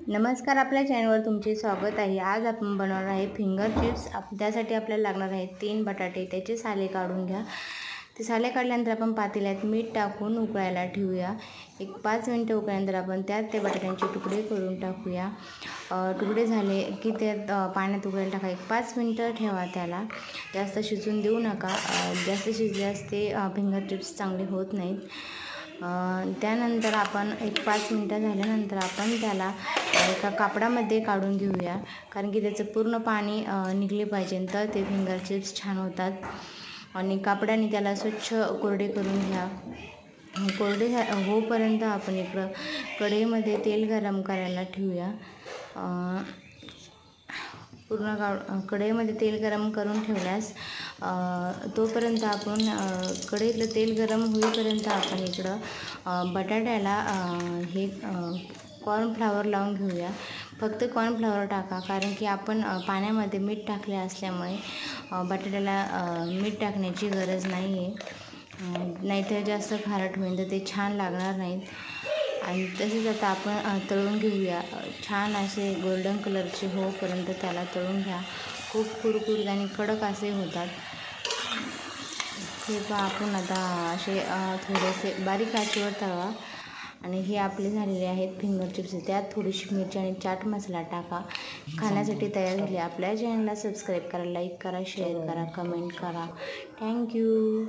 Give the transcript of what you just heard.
नमस्कार, आपल्या चॅनलवर तुमचे स्वागत आहे। आज आपण बनवणार आहे फिंगर चिप्स। त्यासाठी आपल्याला लागणार आहे 3 बटाटे। त्याचे साले काढून घ्या। ते साले काढल्यानंतर आपण पातेल्यात मीठ टाकून उकळायला ठेवूया। एक 5 मिनिटं उकळल्यानंतर आपण त्यात ते बटाट्यांचे तुकडे करून टाकूया। तुकडे झाले की ते पाण्यात उकळायला टाका। एक 5 मिनिटं ठेवा त्याला, जास्त शिजून देऊ नका। जास्त शिजल्यास ते फिंगर चिप्स चांगले होत नाहीत। त्यानंतर आपण एक 5 मिनिटं झाल्यानंतर आपण त्याला एका कापडामध्ये काढून घेऊया, कारण की त्याचं पूर्ण पाणी निघले पाहिजे, तर ते फिंगर चिप्स छान होतात। आणि कापडाने त्याला स्वच्छ कोरडे करून घ्या। कोरडे होईपर्यंत आपण इकडं कढईमध्ये तेल गरम करायला ठेवूया। कढईमध्ये तेल गरम करून ठेवल्यास तोपर्यंत आपण कढईतलं तेल गरम होईपर्यंत आपण इकडं बटाट्याला हे कॉर्नफ्लॉवर लावून घेऊया। फक्त कॉर्नफ्लॉवर टाका, कारण की आपण पाण्यामध्ये मीठ टाकले असल्यामुळे बटाट्याला मीठ टाकण्याची गरज नाही आहे। नाहीतर जास्त खारट होईल तर ते छान लागणार नाहीत। आणि तसेच आता आपण तळून घेऊया। छान असे गोल्डन कलरचे होईपर्यंत त्याला तळून घ्या। खूप कुरकुरीत आणि कडक असे होतात। हे पहा, आपण आता असे थोडेसे बारीक आचेवर तळवा। आणि हे आपले झालेले आहेत फिंगर चिप्स। त्यात थोडीशी मिरची आणि चाट मसाला टाका। खाण्यासाठी तयार झाले। आपल्या चॅनलला सबस्क्राईब करा, लाईक करा, शेअर करा, कमेंट करा। थँक्यू।